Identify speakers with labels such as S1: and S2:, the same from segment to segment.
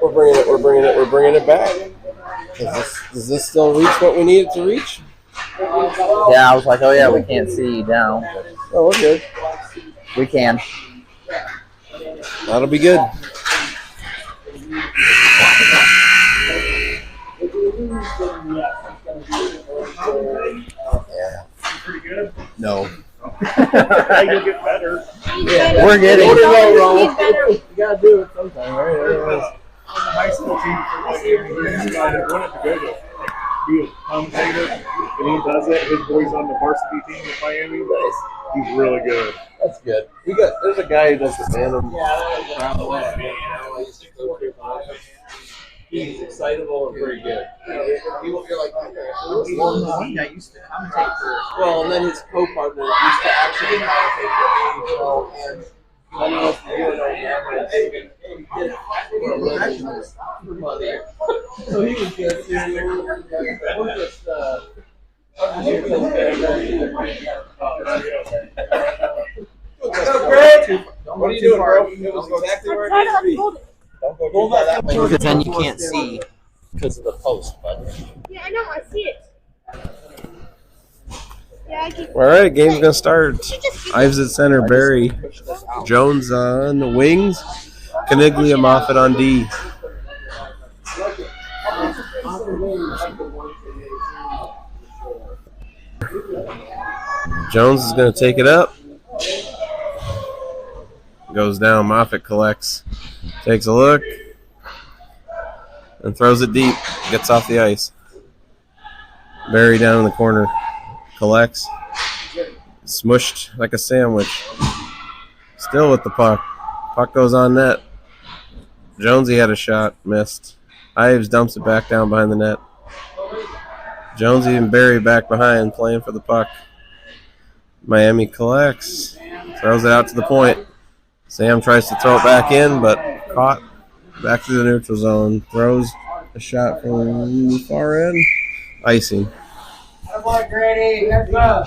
S1: We're bringing it back. Does this still reach what we need it to reach?
S2: Yeah, I was like, oh yeah, we can't see down.
S1: Oh, we're good.
S2: We can.
S1: That'll be good. Yeah.
S3: Pretty good.
S1: No.
S3: You'll get better.
S2: Yeah, we're getting.
S1: You gotta do it sometime, right?
S3: On the high school team for Miami, he's wanted to go to be a commentator, and he does it. His boy's on the varsity team in Miami.
S1: Nice.
S3: He's really good.
S1: That's good. There's a guy who does the Phantom. He's excitable and pretty good. You're like,
S2: One guy used to commentate for.
S1: well, and then his co-partner used to actually commentate for AHL and I don't know if you know so he was good too. We're just what are you doing, bro? It was exactly where it needs to be. Don't go that way.
S2: Because then you can't see.
S1: Because of the post, bud.
S4: Yeah, I know. I see it. Yeah, I keep.
S1: All right, game's gonna start. Ives at center, Barry. Jones on the wings. Caniglia, Moffitt on D. Jones is gonna take it up. Goes down. Moffitt collects. Takes a look. And throws it deep. Gets off the ice. Barry down in the corner. Collects. Smushed like a sandwich. Still with the puck. Puck goes on net. Jonesy had a shot. Missed. Ives dumps it back down behind the net. Jonesy and Barry back behind playing for the puck. Miami collects. Throws it out to the point. Sam tries to throw it back in, but caught. Back to the neutral zone. Throws a shot from the far end. Icing.
S5: Come on, Grady. Heads up.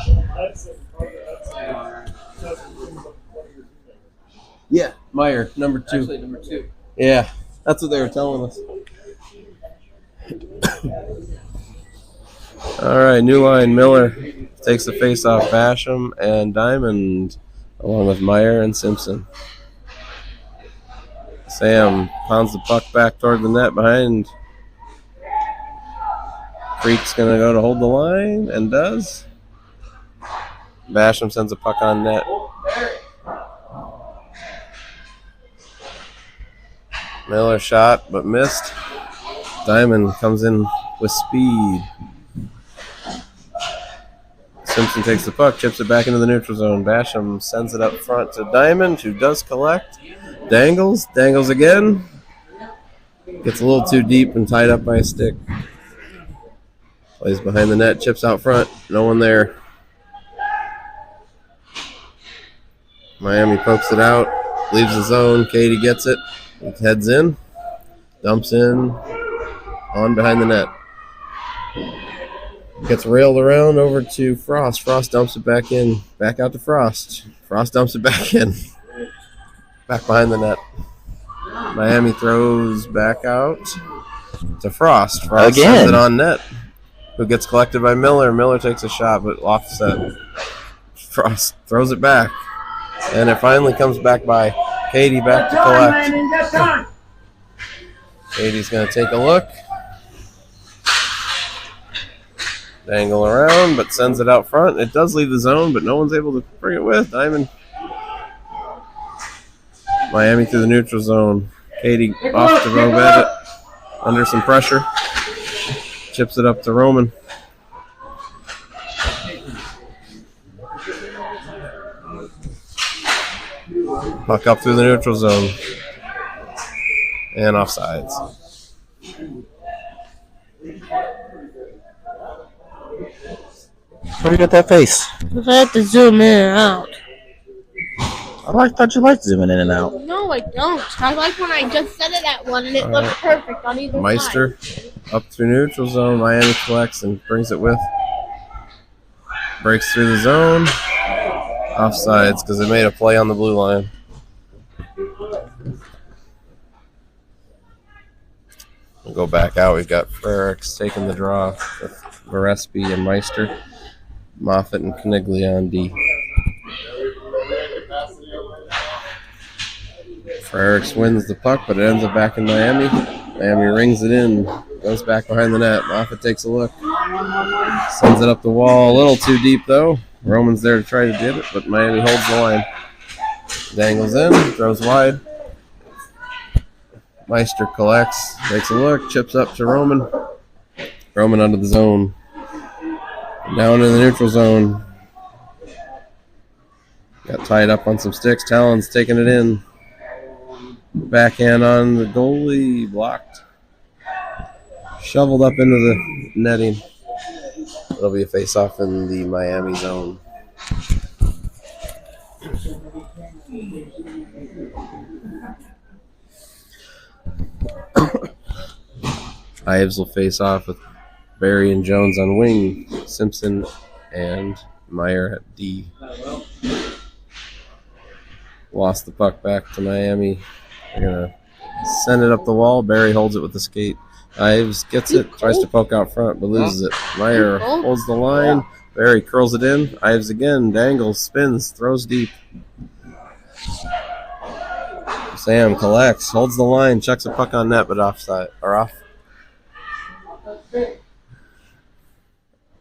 S1: Yeah, Meyer, number 2.
S2: Actually, number 2.
S1: Yeah, that's what they were telling us. All right, new line. Miller takes the face off. Basham and Diamond, along with Meyer and Simpson. Sam pounds the puck back toward the net behind. Freak's going to go to hold the line, and does. Basham sends a puck on net. Miller shot, but missed. Diamond comes in with speed. Simpson takes the puck, chips it back into the neutral zone. Basham sends it up front to Diamond, who does collect. Dangles again. Gets a little too deep and tied up by a stick. Plays behind the net, chips out front. No one there. Miami pokes it out, leaves the zone. Katie gets it. It heads in. Dumps in. On behind the net. Gets railed around over to Frost. Frost dumps it back in. Back out to Frost. Frost dumps it back in. Back behind the net. Miami throws back out to Frost. Frost sends it on net. Who gets collected by Miller. Miller takes a shot, but offset. Frost throws it back. And it finally comes back by Katie back to collect. Katie's going to take a look. Dangle around, but sends it out front. It does leave the zone, but no one's able to bring it with. Diamond. Miami through the neutral zone. Katie off to Robet under some pressure. Chips it up to Roman. Puck up through the neutral zone. And offsides.
S2: Where you got that face?
S4: I have to zoom in and out.
S2: I thought you liked zooming in and out.
S4: No, I don't. I like when I just set it at one and it looks perfect on either
S1: Meister up through neutral zone. Miami collects and brings it with. Breaks through the zone. Offsides because they made a play on the blue line. We'll go back out. We've got Frericks taking the draw with Varespi and Meister. Moffitt and Caniglia on D. Frericks wins the puck, but it ends up back in Miami. Miami rings it in, goes back behind the net. Moffitt takes a look, sends it up the wall. A little too deep, though. Roman's there to try to get it, but Miami holds the line. Dangles in, throws wide. Meister collects, takes a look, chips up to Roman. Roman under the zone. Down in the neutral zone. Got tied up on some sticks. Talon's taking it in. Backhand on the goalie, blocked. Shoveled up into the netting. It'll be a face-off in the Miami zone. Ives will face off with Barry and Jones on wing, Simpson and Meyer at D. Lost the puck back to Miami. They're going to send it up the wall. Barry holds it with the skate. Ives gets it, tries to poke out front, but loses it. Meyer holds the line. Barry curls it in. Ives again, dangles, spins, throws deep. Sam collects, holds the line, chucks a puck on net, but offside or off.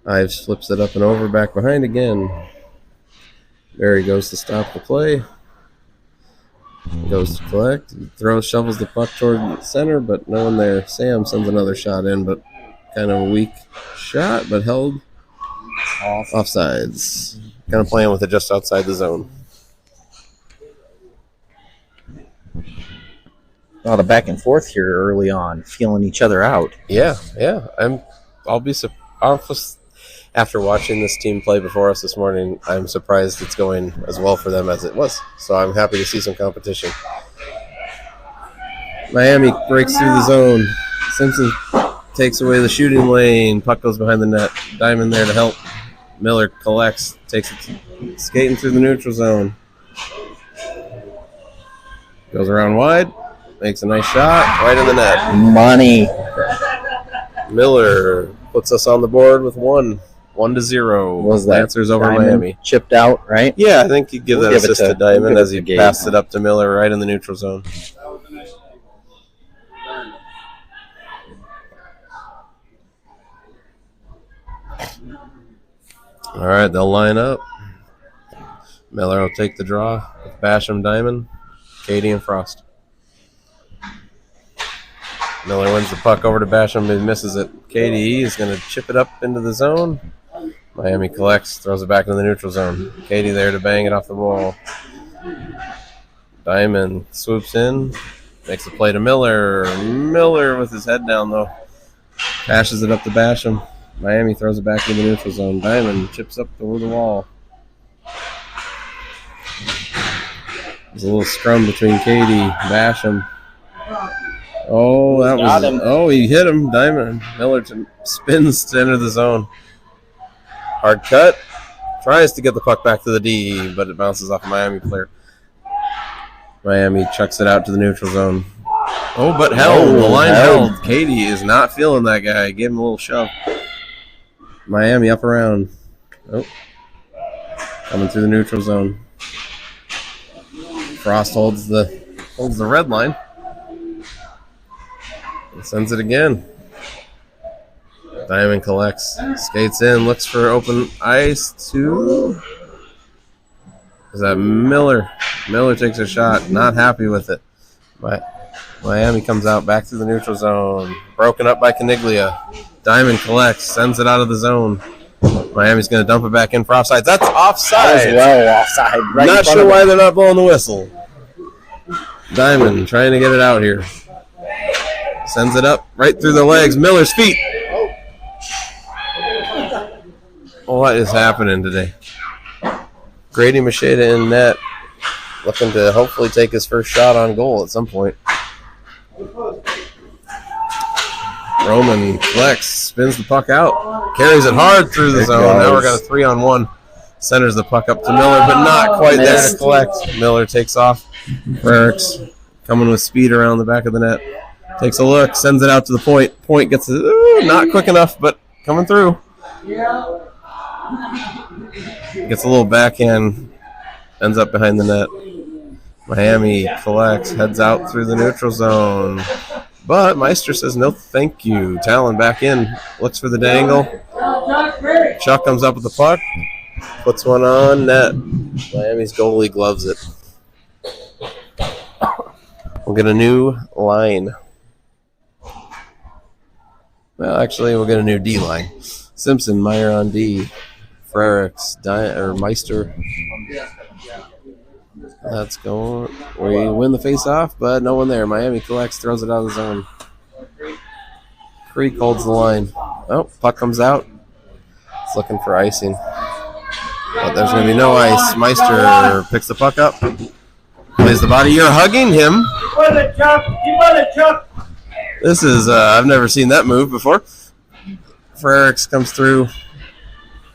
S1: Ives flips it up and over, back behind again. Barry goes to stop the play. Goes to collect. Throws, shovels the puck toward the center, but no one there. Sam sends another shot in, but kind of a weak shot, but held offsides. Kind of playing with it just outside the zone.
S2: A lot of back and forth here early on, feeling each other out.
S1: Yeah. I'll be surprised. After watching this team play before us this morning, I'm surprised it's going as well for them as it was. So I'm happy to see some competition. Miami breaks through the zone. Simpson takes away the shooting lane. Puck goes behind the net. Diamond there to help. Miller collects, takes it, skating through the neutral zone. Goes around wide, makes a nice shot, right in the net.
S2: Money.
S1: Miller puts us on the board with 1-0.
S2: Was that
S1: Lancers over
S2: Diamond
S1: Miami.
S2: Chipped out, right?
S1: Yeah, I think he'd give that assist to Diamond as he
S2: Gabe.
S1: passed it up to Miller right in the neutral zone. All right, they'll line up. Miller will take the draw with Basham, Diamond, Katie, and Frost. Miller wins the puck over to Basham and misses it. Katie is going to chip it up into the zone. Miami collects, throws it back into the neutral zone. Katie there to bang it off the wall. Diamond swoops in, makes a play to Miller. Miller with his head down, though. Passes it up to Basham. Miami throws it back into the neutral zone. Diamond chips up over the wall. There's a little scrum between Katie, Basham. Oh, that was him. Oh, he hit him. Diamond Miller spins to enter the zone. Hard cut. Tries to get the puck back to the D, but it bounces off a Miami player. Miami chucks it out to the neutral zone. Oh, but held. The line held. Katie is not feeling that guy. Gave him a little shove. Miami up around. Oh. Coming through the neutral zone. Frost holds the red line. And sends it again. Diamond collects. Skates in. Looks for open ice to... Is that Miller? Miller takes a shot. Not happy with it. But Miami comes out back to the neutral zone. Broken up by Caniglia. Diamond collects. Sends it out of the zone. Miami's going to dump it back in for offside. That's offside.
S2: That was well offside. Right
S1: not sure why they're not blowing the whistle. Diamond trying to get it out here. Sends it up right through the legs. Miller's feet. What is happening today? Grady Macheda in net. Looking to hopefully take his first shot on goal at some point. Roman flex, spins the puck out, carries it hard through the zone. Now we're got a 3-on-1. Centers the puck up to Miller, but not quite there to collect. Miller takes off. Frericks coming with speed around the back of the net. Takes a look, sends it out to the point. Point gets it, not quick enough, but coming through. Gets a little backhand, ends up behind the net. Miami collects, heads out through the neutral zone. But Meister says no thank you. Talon back in, looks for the dangle. Chuck comes up with the puck, puts one on net. Miami's goalie gloves it. We'll get a new line. Well, actually, we'll get a new D line. Simpson, Meyer on D. Frericks, Meister. That's going. We win the face-off, but no one there. Miami collects, throws it out of the zone. Creek holds the line. Oh, puck comes out. It's looking for icing. But there's going to be no ice. Meister picks the puck up. Plays the body. You're hugging him. This is, I've never seen that move before. Frericks comes through,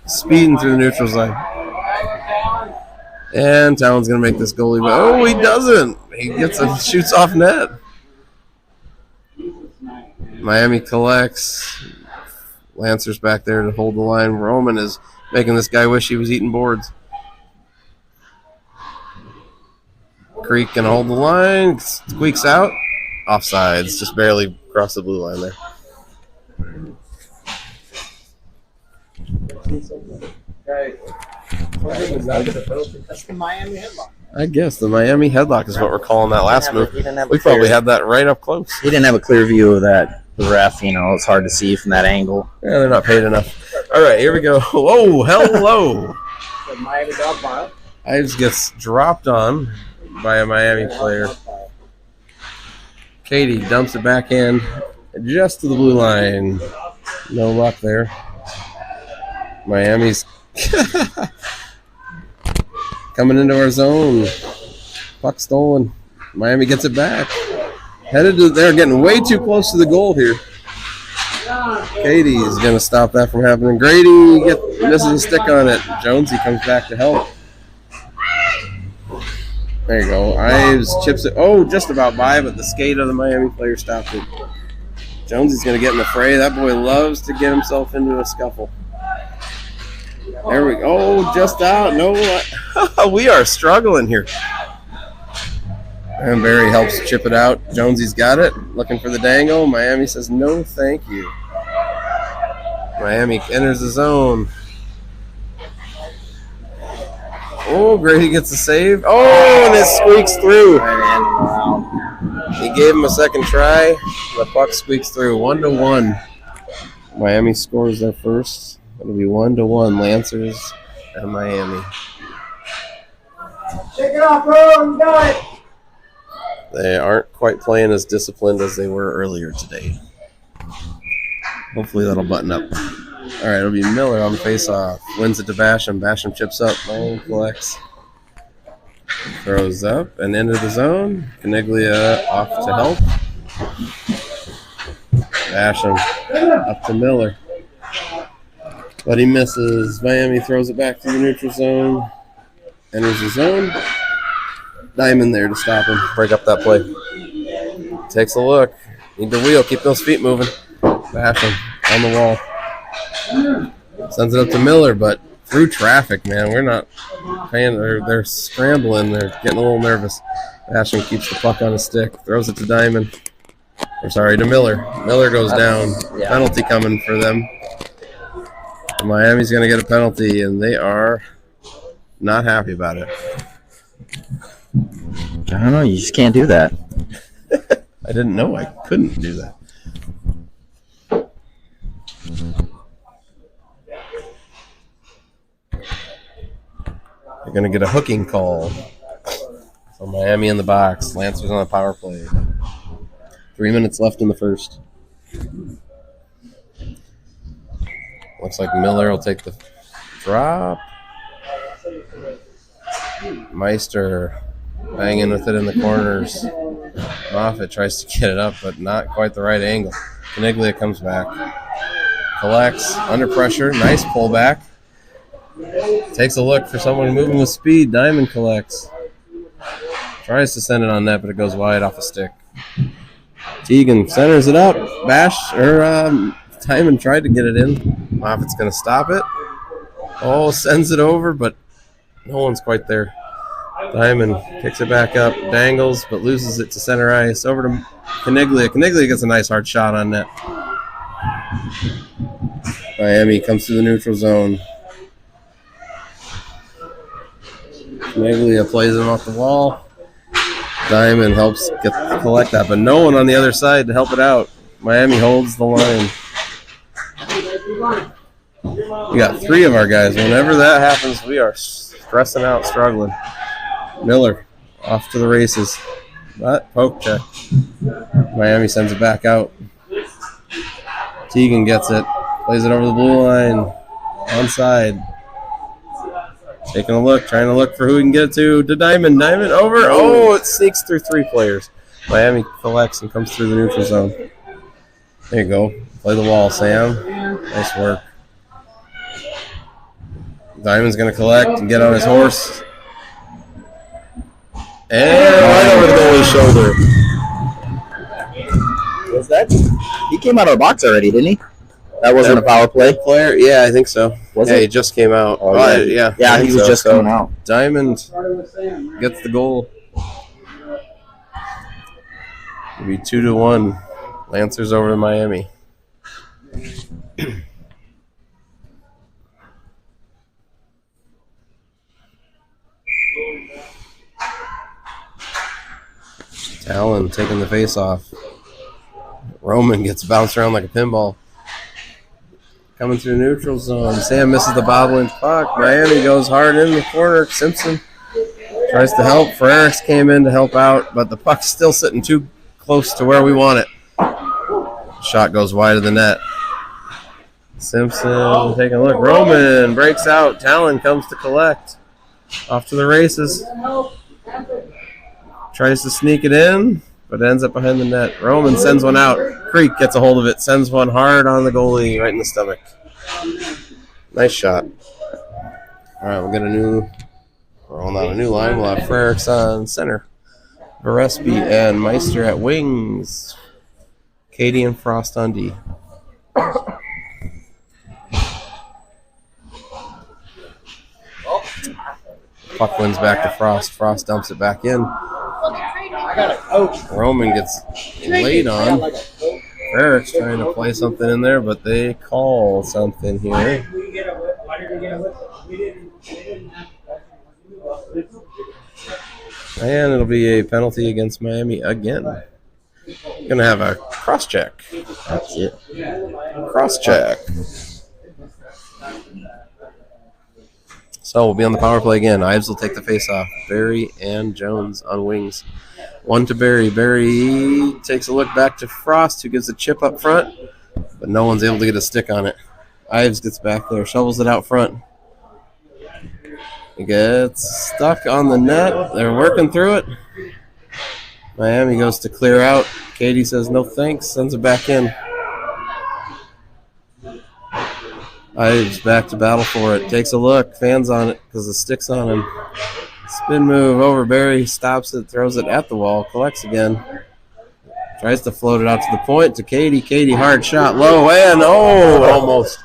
S1: speeding through the neutral zone. And Talon's going to make this goalie. Oh, he doesn't. He gets a shoots off net. Miami collects. Lancer's back there to hold the line. Roman is making this guy wish he was eating boards. Creek can hold the line. Squeaks out. Offsides. Just barely across the blue line there.
S5: That's the Miami headlock.
S1: I guess the Miami headlock is what we're calling that last move. We probably had that right up close.
S2: He didn't have a clear view of that ref. It's hard to see from that angle.
S1: Yeah, they're not paid enough. All right, here we go. Oh, hello.
S5: The Miami dog pile.
S1: Ives gets dropped on by a Miami player. Katie dumps it backhand just to the blue line. No luck there. Miami's coming into our zone. Puck stolen. Miami gets it back. Headed to, they're getting way too close to the goal here. Katie is going to stop that from happening. Grady misses a stick on it. Jonesy comes back to help. There you go. Ives chips it. Oh, just about by, but the skate of the Miami player stopped it. Jonesy's going to get in the fray. That boy loves to get himself into a scuffle. There we go. Oh, just out. No, we are struggling here. And Barry helps chip it out. Jonesy's got it. Looking for the dangle. Miami says no thank you. Miami enters the zone. Oh, Grady gets the save. Oh, and it squeaks through. He gave him a second try. The puck squeaks through. 1-1. Miami scores their first. It'll be 1-1. Lancers and Miami.
S5: Shake it off, bro. You got it.
S1: They aren't quite playing as disciplined as they were earlier today. Hopefully that'll button up. All right, it'll be Miller on the face-off. Wins it to Basham. Basham chips up. Miami collects. Throws up and into the zone. Caniglia off to help. Basham up to Miller. But he misses. Miami throws it back to the neutral zone. Enters the zone. Diamond there to stop him. Break up that play. Takes a look. Need the wheel. Keep those feet moving. Basham on the wall. Sends it up to Miller, but through traffic, man. We're not paying. They're scrambling. They're getting a little nervous. Basham keeps the puck on his stick. Throws it to Diamond. To Miller. Miller goes down.
S2: Yeah.
S1: Penalty coming for them. Miami's going to get a penalty, and they are not happy about it.
S2: I don't know. You just can't do that.
S1: I didn't know I couldn't do that. They're going to get a hooking call. So Miami in the box. Lancers on a power play. 3 minutes left in the first. Looks like Miller will take the drop. Meister banging with it in the corners. Moffitt tries to get it up, but not quite the right angle. Caniglia comes back. Collects under pressure. Nice pullback. Takes a look for someone moving with speed. Diamond collects. Tries to send it on net, but it goes wide off a stick. Teagan centers it up. Timon tried to get it in. Moffitt's going to stop it. Oh, sends it over, but no one's quite there. Diamond picks it back up, dangles, but loses it to center ice. Over to Caniglia. Caniglia gets a nice hard shot on net. Miami comes to the neutral zone. Caniglia plays him off the wall. Diamond helps collect that, but no one on the other side to help it out. Miami holds the line. We got 3 of our guys. Whenever that happens, we are stressing out, struggling. Miller off to the races. But poke check. Miami sends it back out. Teagan gets it. Plays it over the blue line. Onside. Taking a look. Trying to look for who he can get it to. To Diamond. Diamond over. Oh, it sneaks through 3 players. Miami collects and comes through the neutral zone. There you go. Play the wall, Sam. Nice work. Diamond's going to collect and get on his horse. And right over the goalie's shoulder.
S2: Was that? He came out of the box already, didn't he? That wasn't a power play?
S1: Player? Yeah, I think so.
S2: Was
S1: it?
S2: it?
S1: He just came out.
S2: Oh,
S1: yeah.
S2: Yeah, he was just coming out.
S1: Diamond gets the goal. It'll be 2-1. Lancers over to Miami. Allen taking the face off. Roman gets bounced around like a pinball. Coming through neutral zone. Sam misses the bobbling puck. Miami goes hard in the corner. Simpson tries to help. Ferreris came in to help out, but the puck's still sitting too close to where we want it. Shot goes wide of the net. Simpson taking a look. Roman breaks out. Talon comes to collect. Off to the races. Tries to sneak it in, but ends up behind the net. Roman sends one out. Creek gets a hold of it. Sends one hard on the goalie, right in the stomach. Nice shot. All right, we're rolling out a new line. We'll have Frericks on center. Varespi and Meister at wings. Katie and Frost on D. Puck wins back to Frost. Frost dumps it back in. Roman gets laid on. Eric's trying to play something in there, but they call something here. And it'll be a penalty against Miami again. Gonna have a cross check. That's it. Cross check. So we'll be on the power play again. Ives will take the face off. Barry and Jones on wings. One to Barry. Barry takes a look back to Frost, who gives a chip up front, but no one's able to get a stick on it. Ives gets back there, shovels it out front. It gets stuck on the net. They're working through it. Miami goes to clear out. Katie says no thanks, sends it back in. Ives back to battle for it. Takes a look. Fans on it because the stick's on him. Spin move over. Barry stops it, throws it at the wall, collects again. Tries to float it out to the point to Katie. Katie, hard shot, low, and almost.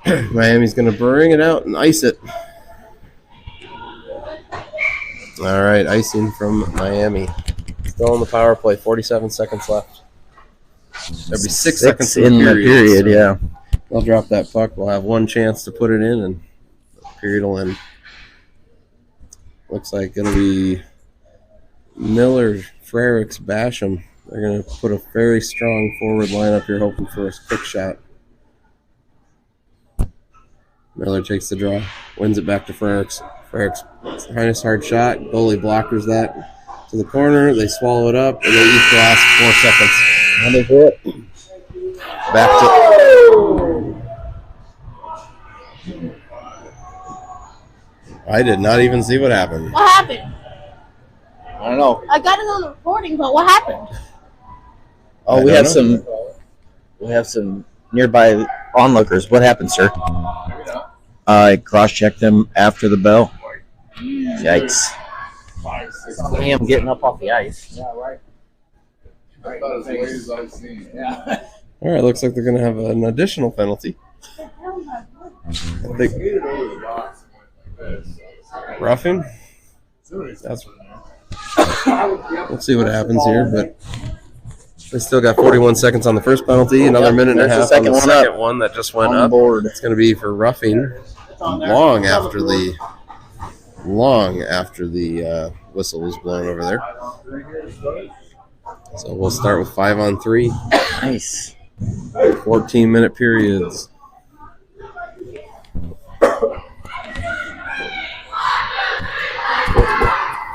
S1: Miami's going to bring it out and ice it. All right, icing from Miami. Still on the power play, 47 seconds left. There'll be 6 seconds
S2: in the period, yeah.
S1: They'll drop that puck. We'll have one chance to put it in, and the period will end. Looks like it'll be Miller, Frericks, Basham. They're going to put a very strong forward lineup here, hoping for a quick shot. Miller takes the draw, wins it back to Frericks. Frericks, nice hard shot. Goalie blockers that to the corner. They swallow it up, and they eat the last 4 seconds.
S2: And they hit.
S1: Back to... I did not even see what happened.
S4: What happened?
S2: I don't know.
S4: I got it on the recording, but what happened?
S2: Oh, we have some nearby onlookers. What happened, sir? I cross-checked them after the bell. Yikes. I am getting up off the ice. Yeah, right.
S6: I thought as late as I've seen.
S5: Yeah.
S1: All right, looks like they're going to have an additional penalty. I think
S6: Skated over the box and went like this.
S1: roughing.
S6: Somebody's
S1: That's. Let's see what happens here, but they still got 41 seconds on the first penalty. Another minute and a half on the second one that just went up.
S2: board.
S1: It's going to be for roughing. Long after the whistle was blown over there. So we'll start with 5-on-3.
S2: Nice.
S1: 14-minute periods.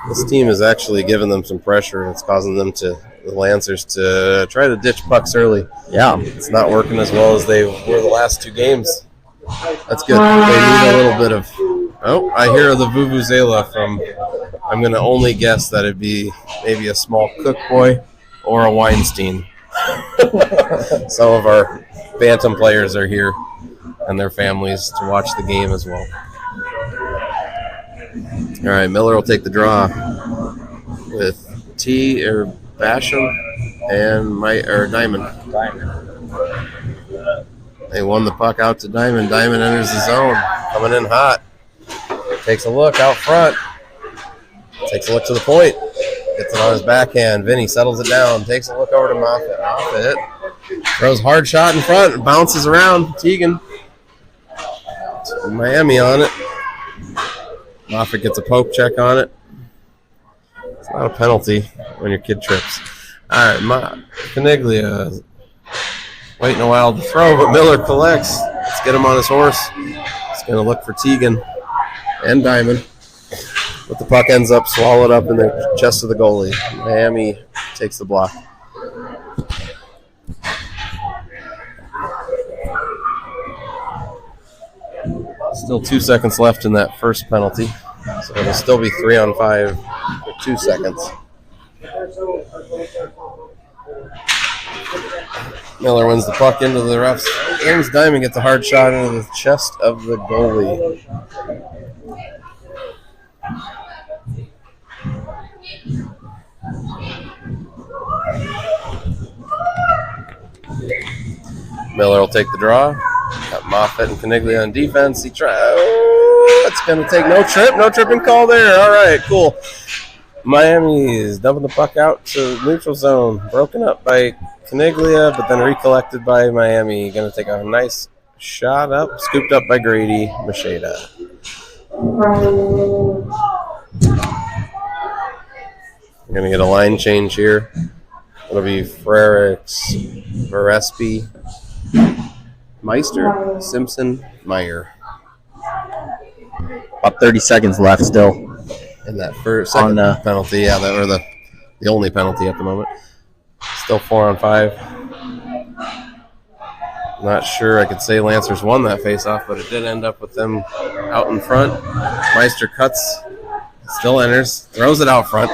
S1: This team is actually giving them some pressure, and it's causing them the Lancers to try to ditch pucks early.
S2: Yeah.
S1: It's not working as well as they were the last two games. That's good. They need a little bit of... Oh, I hear the vuvuzela from... I'm going to only guess that it'd be maybe a small Cook boy or a Weinstein. Some of our Bantam players are here and their families to watch the game as well. All right, Miller will take the draw with Basham and Diamond. They won the puck out to Diamond. Diamond enters the zone, coming in hot. Takes a look out front. Takes a look to the point. Gets it on his backhand. Vinny settles it down. Takes a look over to Moffitt. Moffitt throws hard shot in front and bounces around. Teagan. Miami on it. Moffitt gets a poke check on it. It's not a penalty when your kid trips. All right, Caniglia waiting a while to throw, but Miller collects. Let's get him on his horse. He's going to look for Teagan and Diamond. But the puck ends up swallowed up in the chest of the goalie. Miami takes the block. Still 2 seconds left in that first penalty. So it'll still be 3-on-5 for 2 seconds. Miller wins the puck into the refs. James Diamond gets a hard shot into the chest of the goalie. Miller will take the draw. Got Moffitt and Caniglia on defense. He tries. Oh, it's going to take no trip. No tripping call there. All right, cool. Miami is dumping the puck out to neutral zone. Broken up by Caniglia, but then recollected by Miami. Going to take a nice shot up. Scooped up by Grady Macheda. We're going to get a line change here. It'll be Frericks, Verespi, Meister, Simpson, Meyer.
S2: About 30 seconds left still.
S1: In that second penalty, yeah, that were the only penalty at the moment. Still 4-on-5. Not sure I could say Lancers won that faceoff, but it did end up with them out in front. Meister cuts, still enters, throws it out front.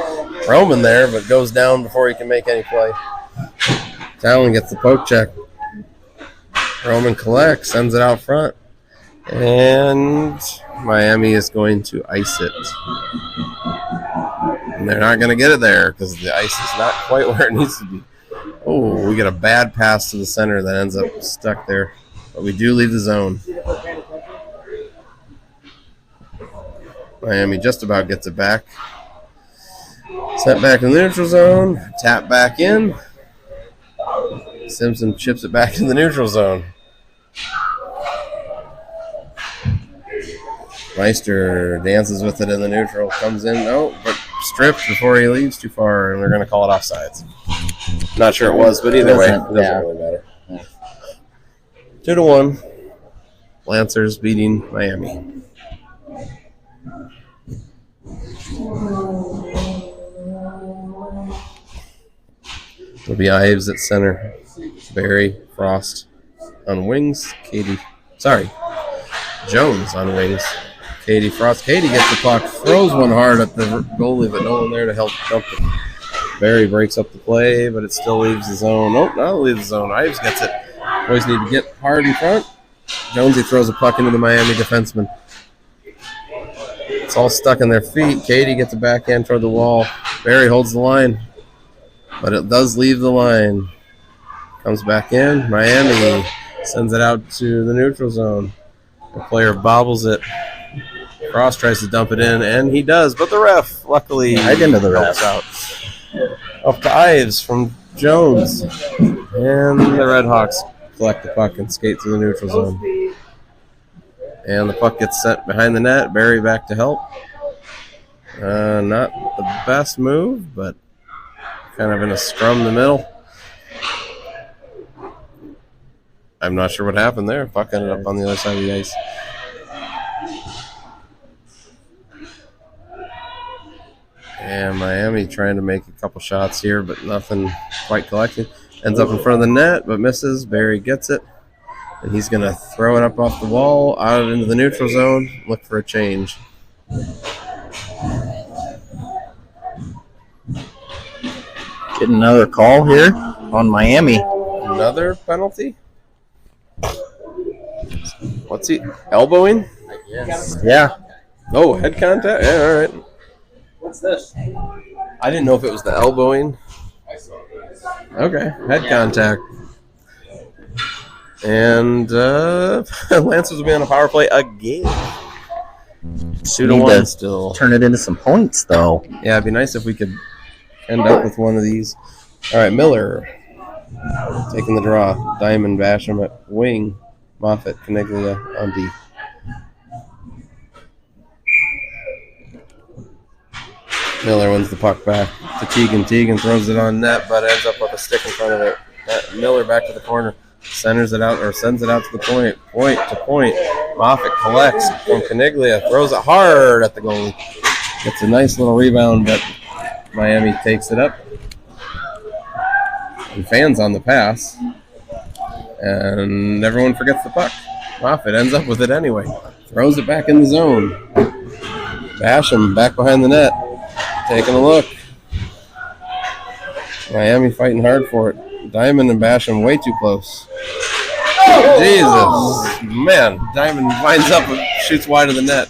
S1: Roman there, but goes down before he can make any play. Talon gets the poke check. Roman collects, sends it out front. And Miami is going to ice it. And they're not going to get it there because the ice is not quite where it needs to be. Oh, we get a bad pass to the center that ends up stuck there. But we do leave the zone. Miami just about gets it back. Sent back in the neutral zone. Tap back in. Simpson chips it back in the neutral zone. Meister dances with it in the neutral. Comes in. Oh, but stripped before he leaves too far, and they're going to call it offsides. Not sure it was, but either way, it doesn't really matter. 2-1. Lancers beating Miami. It'll be Ives at center. Barry, Frost on wings. Jones on wings. Katie Frost. Katie gets the puck, throws one hard at the goalie, but no one there to help dump it. Barry breaks up the play, but it still leaves the zone. Nope, not leave the zone. Ives gets it. Boys need to get hard in front. Jonesy throws a puck into the Miami defenseman. It's all stuck in their feet. Katie gets a backhand toward the wall. Barry holds the line. but it does leave the line. Comes back in. Miami sends it out to the neutral zone. The player bobbles it. Cross tries to dump it in, and he does, but the ref, luckily,
S2: Right into the ref.
S1: helps out. Up to Ives from Jones. And the Redhawks collect the puck and skate through the neutral zone. And the puck gets sent behind the net. Barry back to help. Not the best move, but kind of in a scrum in the middle. I'm not sure what happened there. Puck ended up on the other side of the ice. And Miami trying to make a couple shots here, but nothing quite collected. Ends up in front of the net, but misses. Barry gets it. And he's going to throw it up off the wall, out into the neutral zone, look for a change.
S2: Getting another call here on Miami.
S1: Another penalty? What's he? Elbowing?
S2: Yeah.
S1: Oh, head contact? Yeah, all right.
S5: What's this?
S1: I didn't know if it was the elbowing.
S6: I saw this.
S1: Okay, head contact. And Lancers will be on a power play again. 2-1 still.
S2: Turn it into some points, though.
S1: Yeah, it'd be nice if we could end up with one of these. All right, Miller taking the draw. Diamond Basham at wing. Moffitt, Caniglia on D. Miller wins the puck back to Teagan. Teagan throws it on net, but ends up with a stick in front of it. Miller back to the corner. Centers it out, or sends it out to the point. Point to point. Moffitt collects from Caniglia. Throws it hard at the goalie. Gets a nice little rebound, but Miami takes it up. And fans on the pass. And everyone forgets the puck. Moffitt ends up with it anyway. Throws it back in the zone. Basham back behind the net. Taking a look. Miami fighting hard for it. Diamond and Basham way too close. Jesus. Man, Diamond winds up and shoots wide of the net.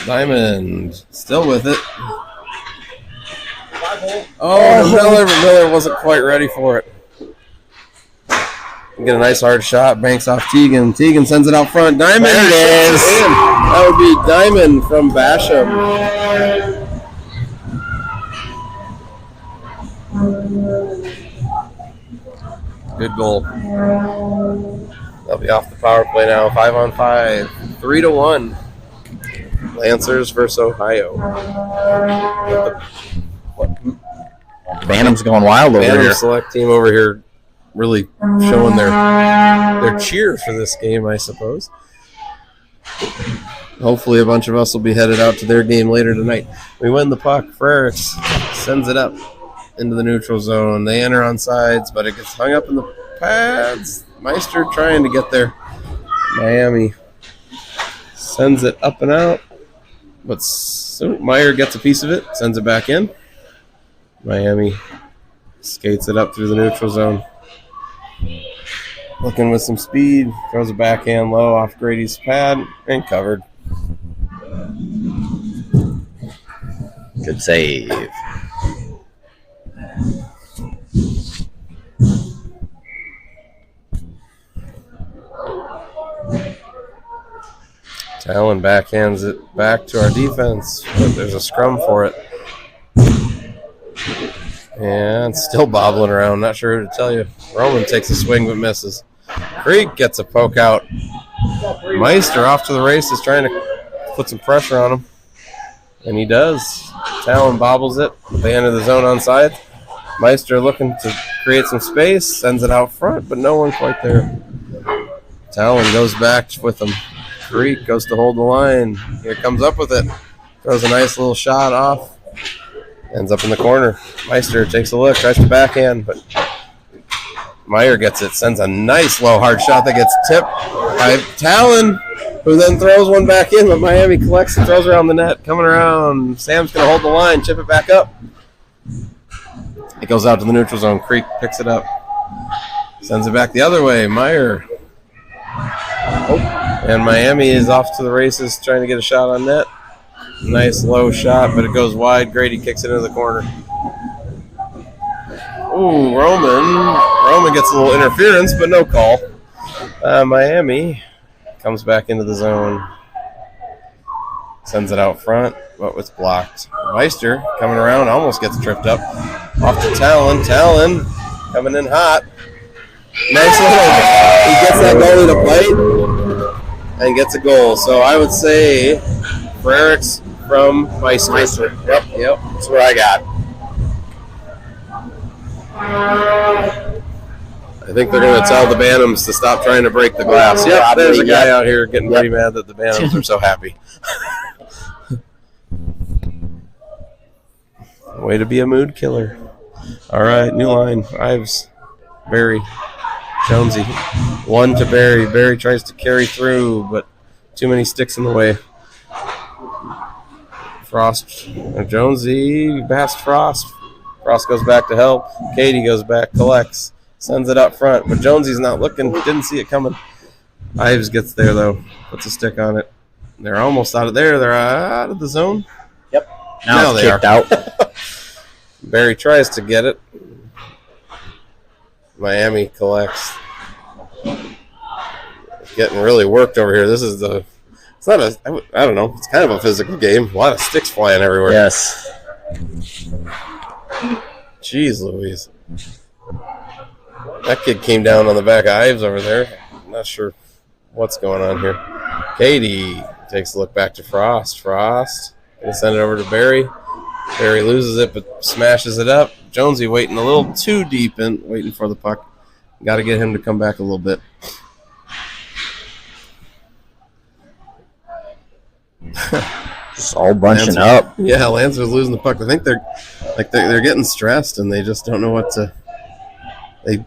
S1: Diamond still with it. Oh, Miller, but Miller wasn't quite ready for it. Get a nice hard shot. Banks off Teagan. Teagan sends it out front. Diamond.
S2: There it is.
S1: That would be Diamond from Basham. Good goal. They'll be off the power play now. 5-on-5. 3-1. Lancers versus Ohio.
S2: Bantam's going wild over
S1: Bantam
S2: here.
S1: select team over here really showing their cheer for this game, I suppose. Hopefully a bunch of us will be headed out to their game later tonight. We win the puck. Frericks sends it up into the neutral zone. They enter on sides, but it gets hung up in the pads. Meister trying to get there. Miami sends it up and out, but Meyer gets a piece of it, sends it back in. Miami skates it up through the neutral zone. Looking with some speed, throws a backhand low off Grady's pad and covered.
S2: Good save.
S1: Talon backhands it back to our defense, but there's a scrum for it. And still bobbling around, not sure who to tell you. Roman takes a swing but misses. Creek gets a poke out. Meister off to the races, trying to put some pressure on him. And he does. Talon bobbles it. They enter the zone on side. Meister looking to create some space, sends it out front, but no one quite there. Talon goes back with him. Creek goes to hold the line. Here comes up with it. Throws a nice little shot off. Ends up in the corner. Meister takes a look, tries to backhand, but Meyer gets it. Sends a nice low hard shot that gets tipped by Talon, who then throws one back in, but Miami collects and throws around the net. Coming around. Sam's going to hold the line, chip it back up. It goes out to the neutral zone. Creek picks it up. Sends it back the other way. Meyer. And Miami is off to the races trying to get a shot on net. Nice low shot, but it goes wide. Grady kicks it into the corner. Ooh, Roman gets a little interference, but no call. Miami comes back into the zone. Sends it out front, but it's blocked. Meister coming around, almost gets tripped up. Off to Talon. Talon coming in hot. Nice little. He gets that goalie to plate and gets a goal. So I would say Frericks from Meister. Yep. That's what I got. I think they're going to tell the Bantams to stop trying to break the glass. Yep, there's a guy out here getting pretty mad that the Bantams are so happy. Way to be a mood killer. All right, new line. Ives, Barry, Jonesy. 1 to Barry. Barry tries to carry through, but too many sticks in the way. Frost, Jonesy, past Frost. Frost goes back to help. Katie goes back, collects, sends it up front, but Jonesy's not looking. Didn't see it coming. Ives gets there, though. Puts a stick on it. They're almost out of there. They're out of the zone.
S2: Yep.
S1: Now they
S2: kicked
S1: are.
S2: out.
S1: Barry tries to get it. Miami collects. Getting really worked over here. This is the... It's not a... I don't know. It's kind of a physical game. A lot of sticks flying everywhere.
S2: Yes.
S1: Jeez Louise. That kid came down on the back of Ives over there. I'm not sure what's going on here. Katie takes a look back to Frost. Frost gonna send it over to Barry. Barry loses it but smashes it up. Jonesy waiting a little too deep in, waiting for the puck. Got to get him to come back a little bit.
S2: Just all bunching up.
S1: Yeah, Lancer's losing the puck. I think they're getting stressed and they just don't know what to.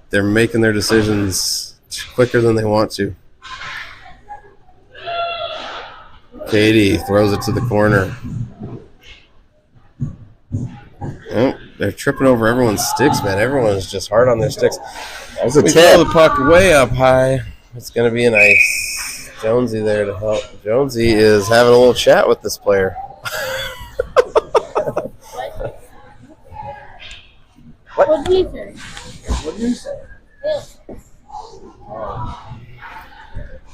S1: They're making their decisions quicker than they want to. Katie throws it to the corner. Oh, they're tripping over everyone's sticks, man. Everyone's just hard on their sticks.
S2: That was a
S1: We
S2: tip.
S1: throw the puck way up high. It's going to be an ice. Jonesy there to help. Jonesy is having a little chat with this player.
S4: What did you say?
S5: What did you say?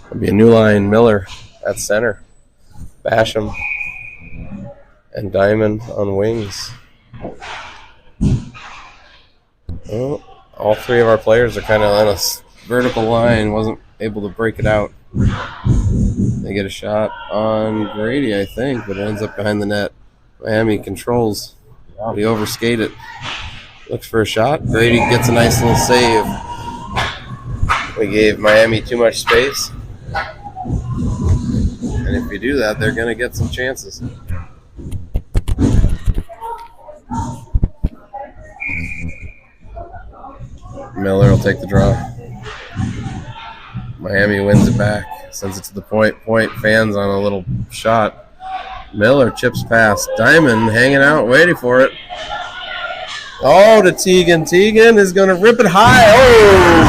S1: It'll be a new line. Miller at center. Basham and Diamond on wings. Well, all three of our players are kind of on a vertical line. Wasn't able to break it out. They get a shot on Grady, I think, but it ends up behind the net. Miami controls. He overskate it. Looks for a shot. Grady gets a nice little save. We gave Miami too much space. And if you do that, they're going to get some chances. Miller will take the draw. Miami wins it back. Sends it to the point. Point fans on a little shot. Miller chips past. Diamond hanging out, waiting for it. Oh, to Teagan. Teagan is going to rip it high.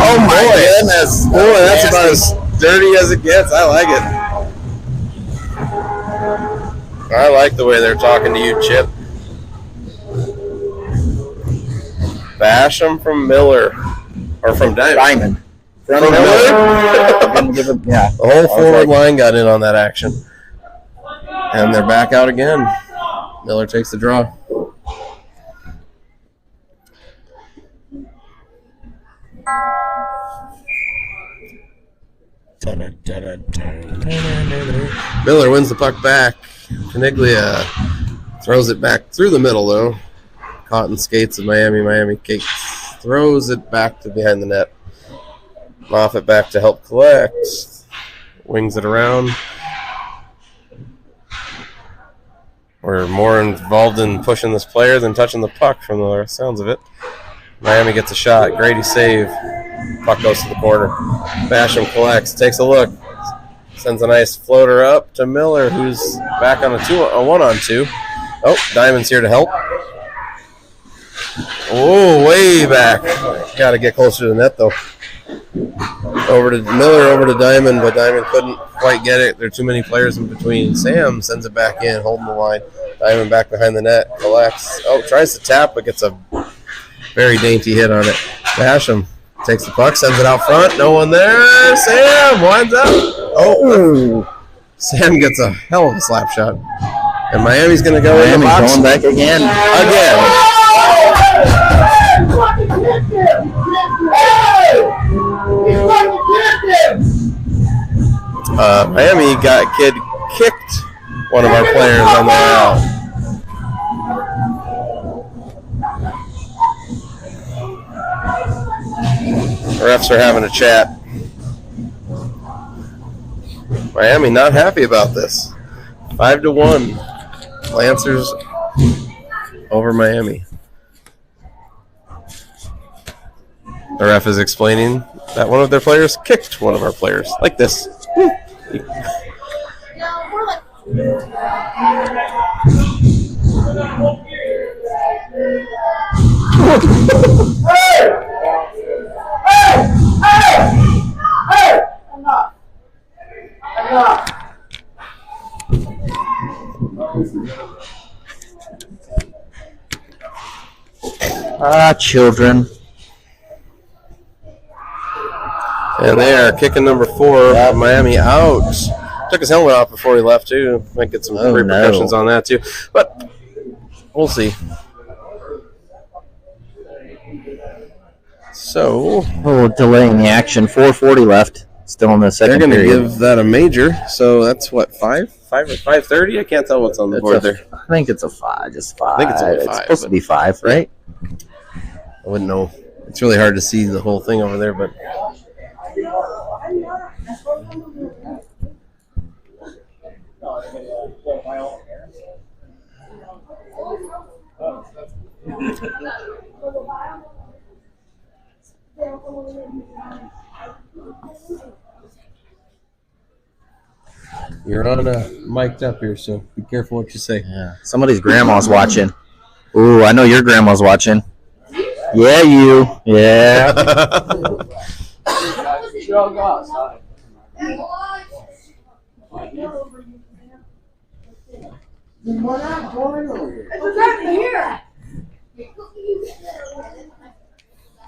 S1: Oh my goodness. Boy, that's about as dirty as it gets. I like it. I like the way they're talking to you, Chip. Basham from Miller. Or from Diamond. From Miller?
S2: Yeah.
S1: The whole forward line got in on that action. And they're back out again. Miller takes the draw. Miller wins the puck back. Caniglia throws it back through the middle, though. Caught in skates of Miami. Miami kicks. Throws it back to behind the net. Moffett back to help collect. Wings it around. We're more involved in pushing this player than touching the puck from the sounds of it. Miami gets a shot. Grady save. Puck goes to the corner. Basham collects. Takes a look. Sends a nice floater up to Miller, who's back on a 1-on-2. Oh, Diamond's here to help. Oh, way back. Got to get closer to the net, though. Over to Miller, over to Diamond, but Diamond couldn't quite get it. There are too many players in between. Sam sends it back in, holding the line. Diamond back behind the net, collects. Oh, tries to tap, but gets a Very dainty hit on it. Basham takes the puck, sends it out front. No one there. Sam winds up. Oh, Sam gets a hell of a slap shot. And Miami's going to go in the box.
S2: Going back again.
S1: Miami kicked one of our players on the way out. The refs are having a chat. Miami not happy about this. 5-1. Lancers over Miami. The ref is explaining that one of their players kicked one of our players. Like this.
S2: Children.
S1: And they are kicking number 4. Miami out. Took his helmet off before he left, too. Might get some repercussions on that, too. But we'll see. So.
S2: Delaying the action. 4:40 left. Still in the second
S1: They're going to
S2: period.
S1: give that a major. So that's what, 5 or 5:30? I can't tell what's on the board there.
S2: I think it's a 5. Just 5.
S1: I think it's only 5.
S2: It's supposed to be 5, right?
S1: I wouldn't know. It's really hard to see the whole thing over there, but. You're on mic'd up here, so be careful what you say.
S2: Yeah. Somebody's grandma's watching. Ooh, I know your grandma's watching. Yeah, you. Yeah.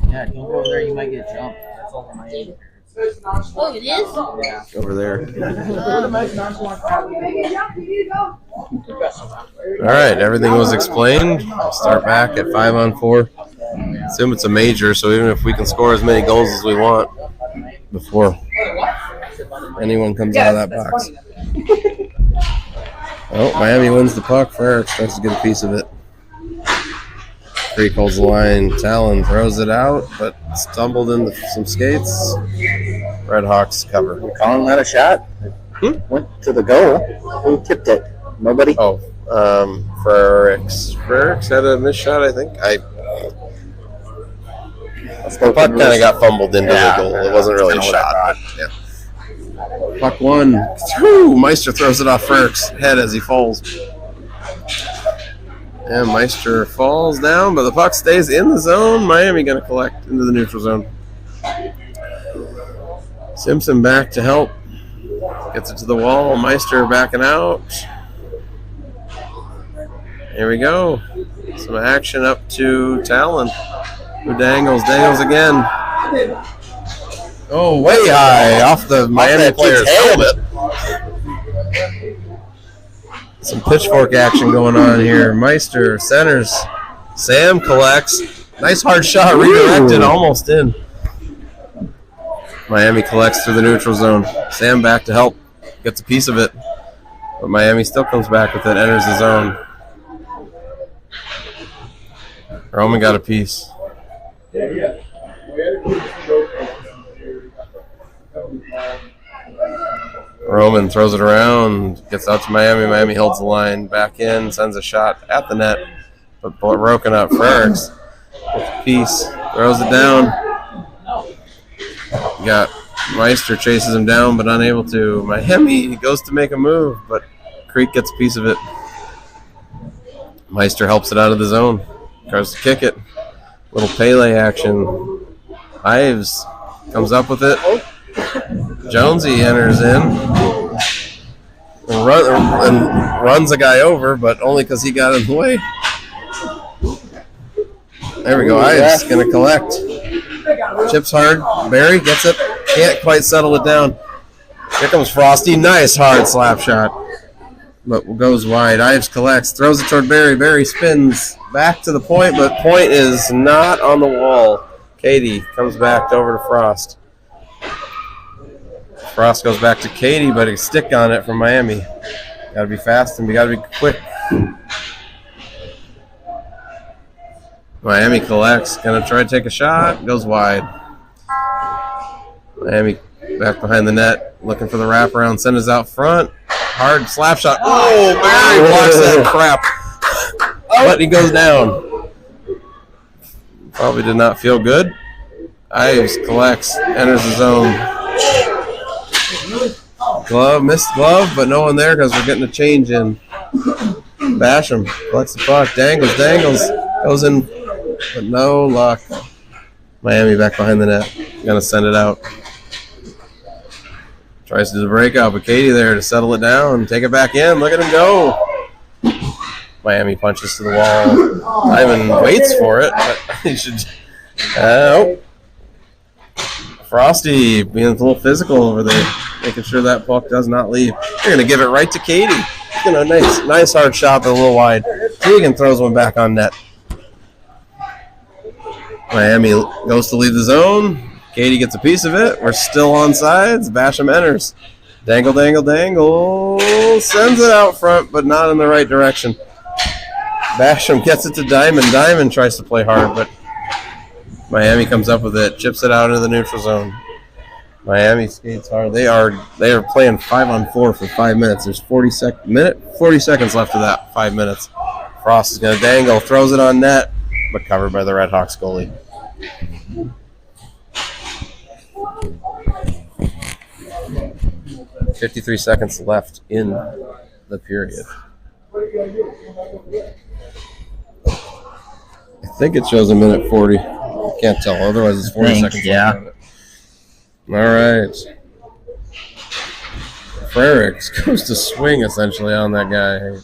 S2: Yeah, don't go over there. You might get jumped. That's all my age.
S4: Oh, it is?
S1: Over there. All right, everything was explained. We'll start back at 5-on-4. Assume it's a major, so even if we can score as many goals as we want before anyone comes out of that box. Oh, Miami wins the puck. Ferrick tries to get a piece of it. Creek holds the line. Talon throws it out, but stumbled into some skates. Redhawks cover.
S2: You calling that a shot? Went to the goal. Who tipped it? Nobody?
S1: Oh, Ferrick's had a missed shot, I think. The puck kind of got fumbled into the goal. It wasn't really a shot. Yeah. Puck 1. Meister throws it off Ferrick's head as he falls. And Meister falls down, but the puck stays in the zone. Miami going to collect into the neutral zone. Simpson back to help. Gets it to the wall. Meister backing out. Here we go. Some action up to Talon, who dangles again. Oh, way high off the Miami player's helmet. Some pitchfork action going on here. Meister centers. Sam collects. Nice hard shot, redirected, almost in. Miami collects through the neutral zone. Sam back to help. Gets a piece of it. But Miami still comes back with it, enters the zone. Roman got a piece. Roman throws it around, gets out to Miami. Miami holds the line, back in, sends a shot at the net, but broken up. Ferrick's with a piece, throws it down. You got Meister chases him down, but unable to. Miami goes to make a move, but Creek gets a piece of it. Meister helps it out of the zone, tries to kick it. Little Pele action. Ives comes up with it. Jonesy enters in and runs a guy over, but only because he got in the way. There we go. Ives going to collect. Chips hard. Barry gets it. Can't quite settle it down. Here comes Frosty. Nice hard slap shot. But goes wide. Ives collects. Throws it toward Barry. Barry spins back to the point, but point is not on the wall. Katie comes back over to Frost. Frost goes back to Katie, but a stick on it from Miami. Got to be fast and we got to be quick. Miami collects. Gonna try to take a shot. Goes wide. Miami back behind the net, looking for the wraparound. Send us out front. Hard slap shot. Oh, Barry blocks that crap. But he goes down. Probably did not feel good. Ives collects, enters the zone. Glove, missed glove, but no one there because we're getting a change in. Basham collects the puck, dangles, goes in, but no luck. Miami back behind the net. Gonna send it out. Tries to do the breakout, but Katie there to settle it down. Take it back in. Look at him go. Miami punches to the wall. Ivan waits for it, but he should. Frosty being a little physical over there, making sure that puck does not leave. They're going to give it right to Katie. Nice hard shot, but a little wide. Keegan throws one back on net. Miami goes to leave the zone. Katie gets a piece of it. We're still on sides. Basham enters. Dangle. Sends it out front, but not in the right direction. Basham gets it to Diamond. Diamond tries to play hard, but Miami comes up with it. Chips it out into the neutral zone. Miami skates hard. They are playing 5-on-4 for 5 minutes. There's 40 seconds left of that 5 minutes. Frost is going to dangle. Throws it on net, but covered by the Redhawks goalie. $53 seconds left in the period. I think it shows a minute 40. I can't tell. Otherwise, it's 40 seconds.
S2: Yeah.
S1: All right. Frericks goes to swing essentially on that guy.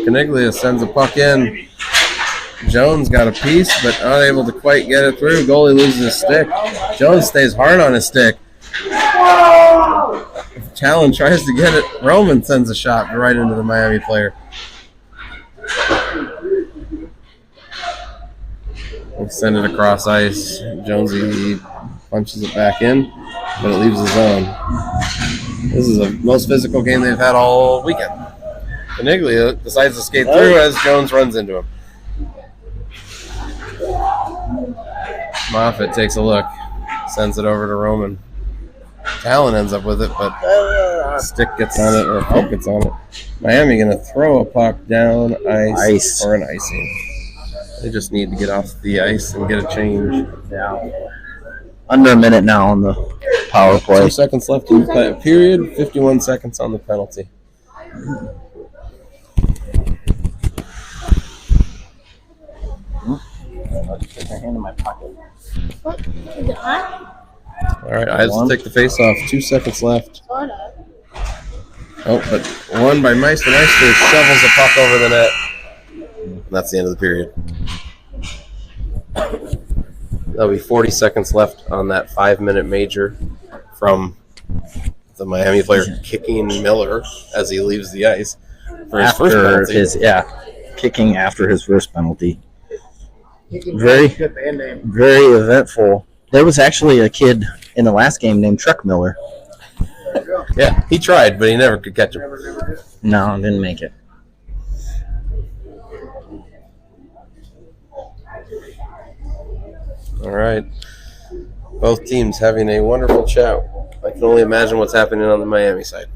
S1: Caniglia sends a puck in. Jones got a piece, but unable to quite get it through. Goalie loses his stick. Jones stays hard on his stick. Talon tries to get it. Roman sends a shot right into the Miami player. We'll send it across ice. Jonesy punches it back in, but it leaves the zone. This is the most physical game they've had all weekend. Caniglia decides to skate through as Jones runs into him. Moffitt takes a look, sends it over to Roman. Talon ends up with it, but stick gets on it or puck gets on it. Miami going to throw a puck down ice for an icing. They just need to get off the ice and get a change.
S2: Yeah. Under a minute now on the power play.
S1: 2 seconds left in the period, 51 seconds on the penalty.
S2: I'll just put my hand in my pocket.
S4: What? Is it hot?
S1: All right, Ives will take the face off. 2 seconds left.
S4: Sort of.
S1: Oh, but one by Meister. Meister shovels the puck over the net. And that's the end of the period. There'll be 40 seconds left on that 5-minute major from the Miami player kicking Miller as he leaves the ice for his first penalty.
S2: Kicking after his first penalty. Very eventful. There was actually a kid in the last game named Truck Miller.
S1: Yeah, he tried, but he never could catch him.
S2: No, didn't make it.
S1: All right. Both teams having a wonderful chat. I can only imagine what's happening on the Miami side.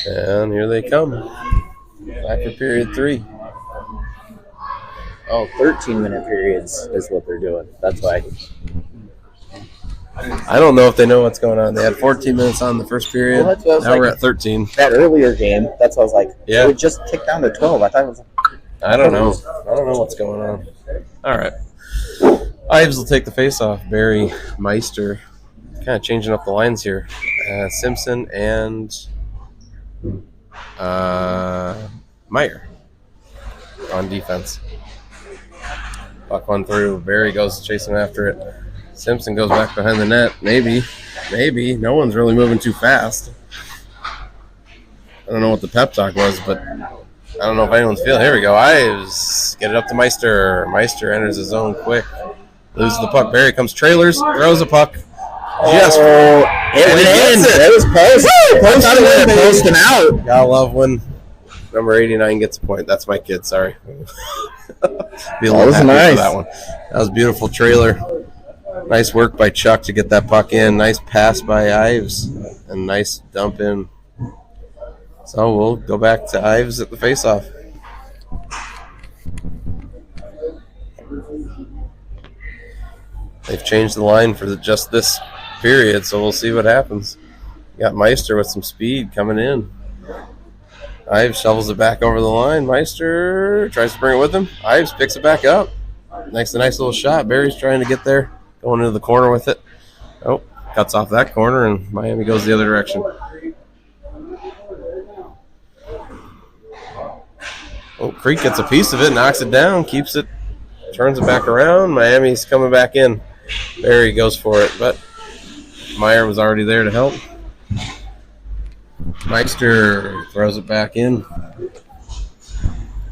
S1: And here they come. Back for period 3.
S2: Oh, 13-minute periods is what they're doing. That's why.
S1: I don't know if they know what's going on. They had 14 minutes on the first period.
S2: Well, that's what I was
S1: Now
S2: like-
S1: we're at 13.
S2: That earlier game, that's what I was like.
S1: Yeah.
S2: It would just tick down to 12. I thought it was.
S1: I don't know. I don't know what's going on. All right. Ives will take the face-off. Barry, Meister. Kind of changing up the lines here. Simpson and Meyer on defense. Puck one through. Barry goes chasing after it. Simpson goes back behind the net. Maybe. No one's really moving too fast. I don't know what the pep talk was, but I don't know if anyone's feeling. Here we go. Ives. Get it up to Meister. Meister enters his zone quick. Loses the puck. Barry comes trailers. Throws a puck. Just
S2: It went in. It was post. Posting out.
S1: Gotta love when number 89 gets a point. That's my kid. Sorry. Be a little
S2: was
S1: happy
S2: nice.
S1: for that one. That was a beautiful trailer. Nice work by Chuck to get that puck in. Nice pass by Ives. And nice dump in. So we'll go back to Ives at the faceoff. They've changed the line for just this period, so we'll see what happens. Got Meister with some speed coming in. Ives shovels it back over the line. Meister tries to bring it with him. Ives picks it back up. Makes a nice little shot. Barry's trying to get there. Going into the corner with it. Oh, cuts off that corner, and Miami goes the other direction. Oh, Creek gets a piece of it, knocks it down, keeps it, turns it back around. Miami's coming back in. Barry goes for it, but Meyer was already there to help. Meister throws it back in.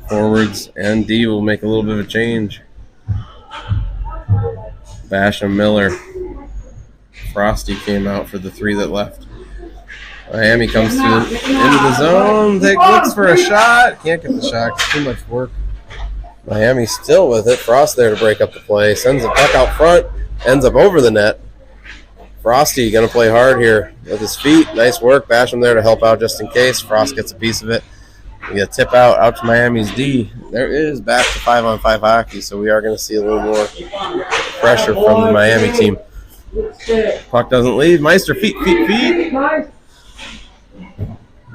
S1: Forwards and D will make a little bit of a change. Basham, Miller. Frosty came out for the three that left. Miami comes into the zone. Looks for a shot. Can't get the shot. It's too much work. Miami still with it. Frost there to break up the play. Sends the puck out front. Ends up over the net. Frosty going to play hard here with his feet. Nice work. Basham there to help out just in case. Frost gets a piece of it. We get a tip out to Miami's D. There is back to 5-on-5 hockey, so we are going to see a little more pressure from the Miami team. Puck doesn't leave. Meister, feet.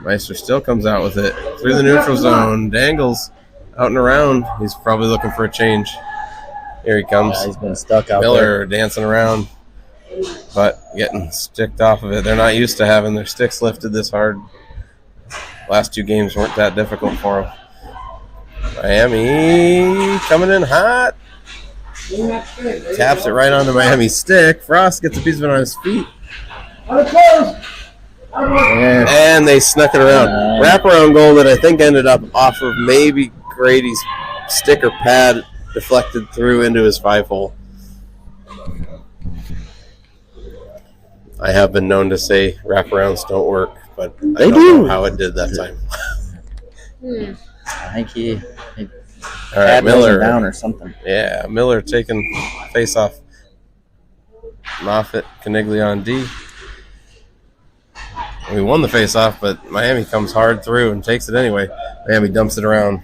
S1: Meister still comes out with it. Through the neutral zone. Dangles out and around. He's probably looking for a change. Here he comes.
S2: Yeah, he's been stuck out
S1: Miller dancing around, but getting sticked off of it. They're not used to having their sticks lifted this hard. Last two games weren't that difficult for them. Miami coming in hot. Taps it right onto Miami's stick. Frost gets a piece of it on his feet. And they snuck it around. Wraparound goal that I think ended up off of maybe Grady's stick or pad, deflected through into his 5-hole. I have been known to say wraparounds don't work, but I don't know how it did that time.
S2: I think he
S1: All right, Miller
S2: down or something.
S1: Yeah, Miller taking face off. Moffitt, Caniglia on D. We won the face off, but Miami comes hard through and takes it anyway. Miami dumps it around.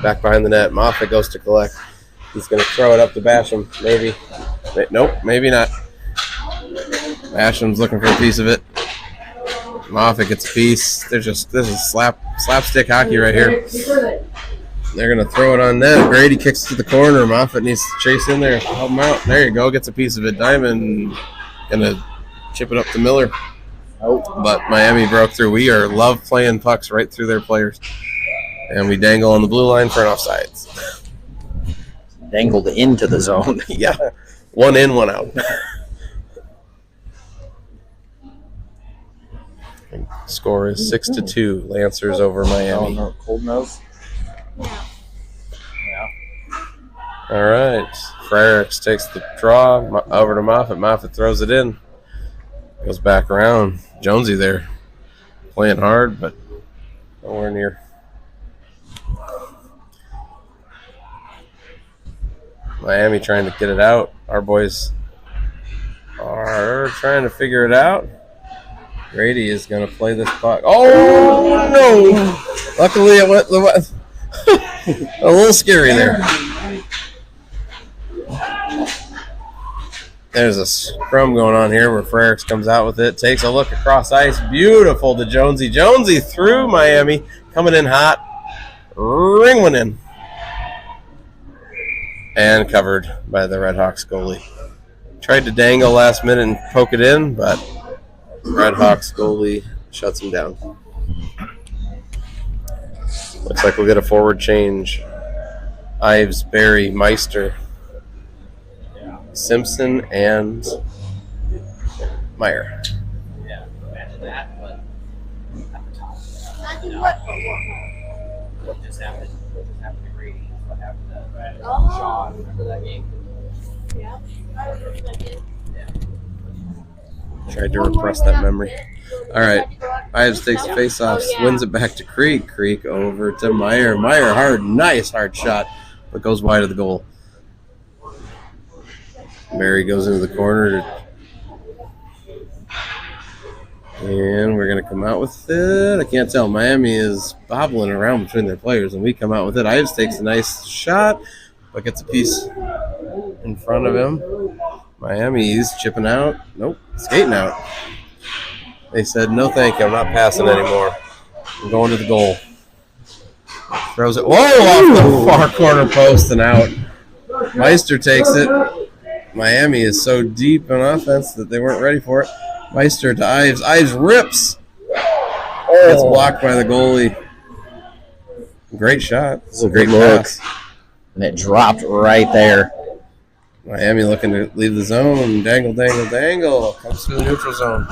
S1: Back behind the net. Moffitt goes to collect. He's going to throw it up to Basham. Maybe. Nope, maybe not. Basham's looking for a piece of it. Moffitt gets a piece. This is slapstick hockey right here. They're going to throw it on net. Grady kicks to the corner. Moffitt needs to chase in there. Help him out. There you go. Gets a piece of it. Diamond going to chip it up to Miller. But Miami broke through. We love playing pucks right through their players. And we dangle on the blue line for an offsides.
S2: Dangled into the zone.
S1: Yeah. One in, one out. Score is 6-2. Lancers over Miami.
S2: no, cold nose.
S1: All right. Frericks takes the draw over to Moffitt. Moffitt throws it in. Goes back around. Jonesy there. Playing hard, but nowhere near. Miami trying to get it out. Our boys are trying to figure it out. Grady is going to play this puck. Oh, no! Luckily, it went a little scary there. There's a scrum going on here where Frericks comes out with it, takes a look across ice. Beautiful to Jonesy. Jonesy through Miami, coming in hot. Ring one in. And covered by the Redhawks goalie. Tried to dangle last minute and poke it in, but Redhawks goalie shuts him down. Looks like we'll get a forward change. Ives, Barry, Meister, Simpson, and Meyer.
S5: Yeah, imagine that, but at the top.
S4: Imagine what?
S5: What just happened? What just happened to Grady? What happened to
S4: Oh.
S5: Sean? Remember that game?
S4: Yeah. I remember that game.
S1: Tried to repress that memory. All right. Ives takes the face-off, wins it back to Creek. Creek over to Meyer. Meyer, nice hard shot, but goes wide of the goal. Barry goes into the corner. And we're going to come out with it. I can't tell. Miami is bobbling around between their players, and we come out with it. Ives takes a nice shot, but gets a piece in front of him. Miami's chipping out. Nope, skating out. They said, no thank you, I'm not passing anymore. I'm going to the goal. Throws it, whoa, off the far corner post and out. Meister takes it. Miami is so deep in offense that they weren't ready for it. Meister to Ives. Ives rips. Gets blocked by the goalie. Great shot.
S2: This is a great look. And it dropped right there.
S1: Miami looking to leave the zone. Dangle, dangle, dangle. Comes to the neutral zone.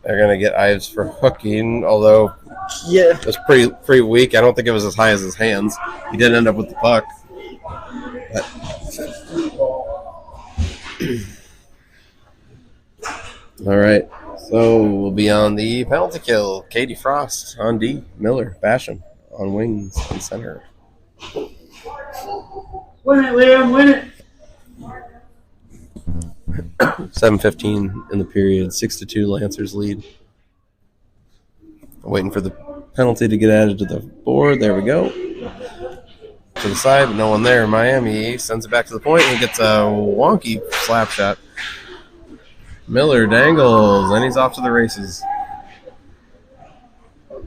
S1: They're going to get Ives for hooking, although it was pretty weak. I don't think it was as high as his hands. He did end up with the puck. All right. So we'll be on the penalty kill. Katie Frost on D. Miller, Basham on wings and center.
S5: Win it, Liam, win it.
S1: 7:15 in the period. 6-2 Lancers lead. Waiting for the penalty to get added to the board. There we go. To the side, but no one there. Miami sends it back to the point and gets a wonky slap shot. Miller dangles, and he's off to the races.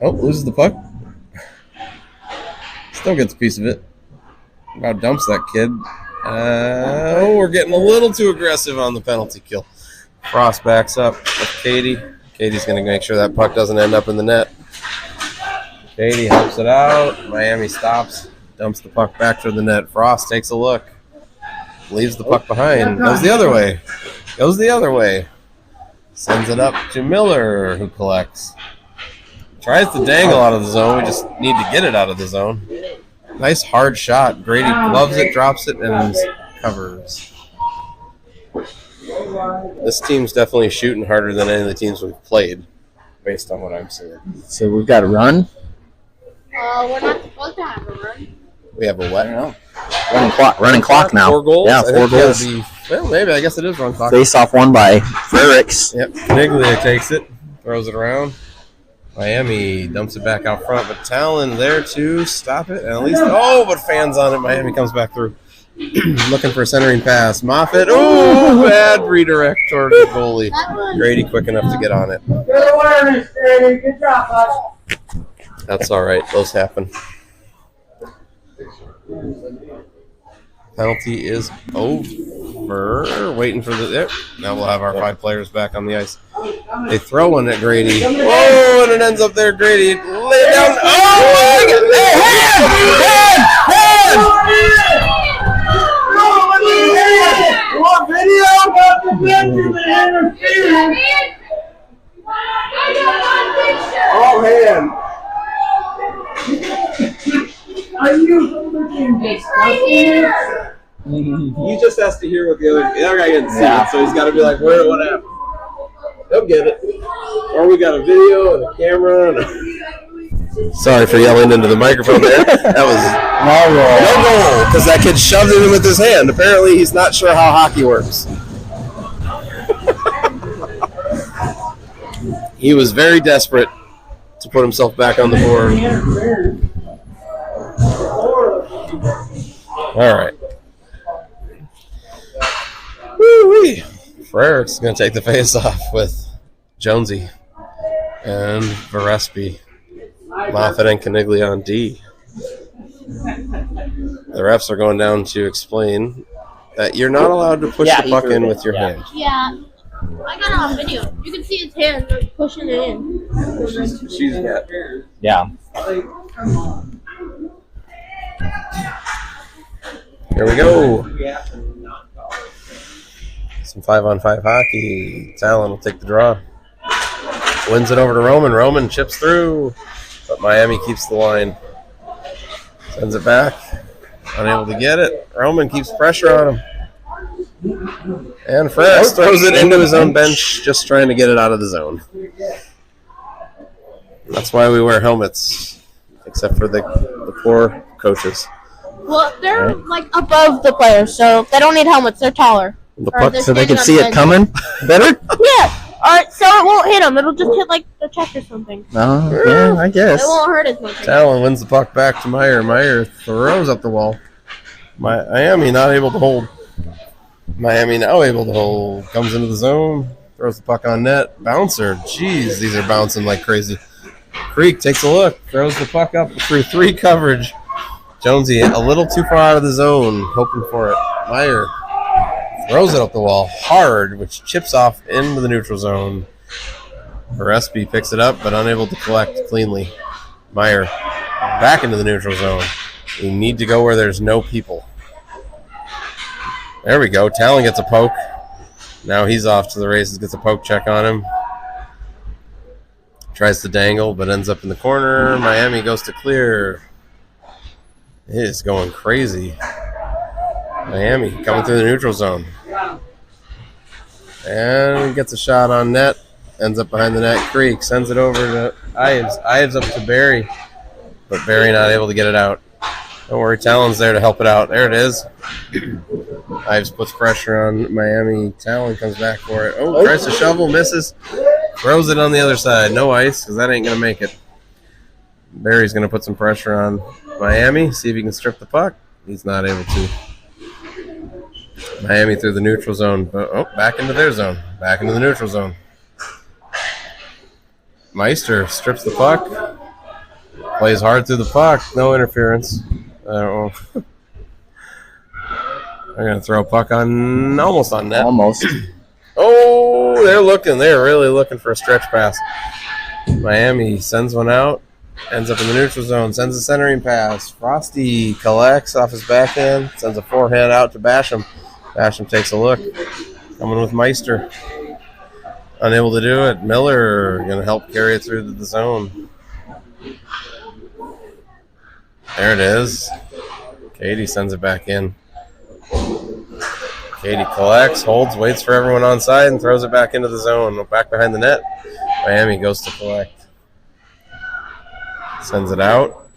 S1: Oh, loses the puck. Still gets a piece of it. About dumps that kid. We're getting a little too aggressive on the penalty kill. Frost backs up with Katie. Katie's going to make sure that puck doesn't end up in the net. Katie helps it out. Miami stops, dumps the puck back to the net. Frost takes a look. Leaves the puck behind. Goes the other way. Goes the other way. Sends it up to Miller, who collects. Tries to dangle out of the zone. We just need to get it out of the zone. Nice hard shot. Grady loves it, drops it, and covers. This team's definitely shooting harder than any of the teams we've played, based on what I'm seeing.
S2: So we've got a run.
S4: We're not supposed to have a run.
S1: We have a what?
S2: Running clock now.
S1: 4 goals?
S2: Yeah,
S1: I
S2: 4
S1: think that'd
S2: goals.
S1: be, well, maybe. I guess it is run clock.
S2: Face off one by Frericks.
S1: Yep. Niglia takes it, throws it around. Miami dumps it back out front, but Talon there to stop it. And at least, but fans on it. Miami comes back through. Looking for a centering pass. Moffitt, bad redirect toward the goalie. Grady quick enough to get on it.
S5: Good awareness, Grady. Good job, bud.
S1: That's all right. Those happen. Penalty is over. Waiting for the... There. Now we'll have our 5 players back on the ice. They throw one at Grady. Whoa, and it ends up there. Grady lay it down. Oh, my God.
S5: You want video about the Benjamin interference?
S1: Oh, hand.
S5: Are you freaking disgusting?
S1: He just has to hear what the other guy didn't see it, so he's got to be like, what happened? He'll get it. Or we got a video and a camera. Sorry for yelling into the microphone there. That was no goal because that kid shoved it in with his hand. Apparently, he's not sure how hockey works. He was very desperate to put himself back on the board. All right. Woo-wee. Frericks going to take the face off with Jonesy and Varespi, Moffitt, and Caniglia on D. The refs are going down to explain that you're not allowed to push the puck in with your hand.
S4: Yeah. I got it on video. You can see his hand like, pushing it in.
S1: She's got.
S2: Yeah.
S1: Here we go. Some 5-on-5 hockey. Talon will take the draw. Wins it over to Roman. Roman chips through, but Miami keeps the line. Sends it back. Unable to get it. Roman keeps pressure on him. And Frericks throws it into his own bench, just trying to get it out of the zone. That's why we wear helmets, except for the poor coaches.
S4: Well, they're like above the players, so they don't need helmets. They're taller.
S1: The
S4: Or
S1: puck,
S4: they're
S2: So they can
S4: standing
S2: see
S4: on
S2: it
S4: the bench.
S2: coming better?
S4: Yeah. So it won't hit them. It'll just hit like the check or something.
S2: Oh, yeah, I
S4: It
S2: guess.
S4: won't hurt as much.
S1: Talon wins the puck back to Meyer. Meyer throws up the wall. Miami not able to hold. Miami now able to hold. Comes into the zone. Throws the puck on net. Bouncer. Jeez, these are bouncing like crazy. Creek takes a look. Throws the puck up through 3 coverage. Jonesy a little too far out of the zone. Hoping for it. Meyer throws it up the wall hard, which chips off into the neutral zone. Varespi picks it up, but unable to collect cleanly. Meyer back into the neutral zone. We need to go where there's no people. There we go. Talon gets a poke. Now he's off to the races, gets a poke check on him. Tries to dangle, but ends up in the corner. Miami goes to clear. It is going crazy. Miami coming through the neutral zone. And gets a shot on net. Ends up behind the net. Creek sends it over to Ives. Ives up to Barry. But Barry not able to get it out. Don't worry, Talon's there to help it out. There it is. Ives puts pressure on Miami. Talon comes back for it. Oh, tries to shovel, misses. Throws it on the other side. No ice, because that ain't going to make it. Barry's going to put some pressure on Miami. See if he can strip the puck. He's not able to. Miami through the neutral zone. Oh, back into their zone. Back into the neutral zone. Meister strips the puck. Plays hard through the puck. No interference. I don't know. They're going to throw a puck on, almost on net.
S2: Almost.
S1: Oh, they're looking. They're really looking for a stretch pass. Miami sends one out. Ends up in the neutral zone. Sends a centering pass. Frosty collects off his backhand. Sends a forehand out to Basham. Basham takes a look. Coming with Meister. Unable to do it. Miller going to help carry it through the zone. There it is. Katie sends it back in. Katie collects, holds, waits for everyone on side, and throws it back into the zone. Back behind the net. Miami goes to collect. Sends it out.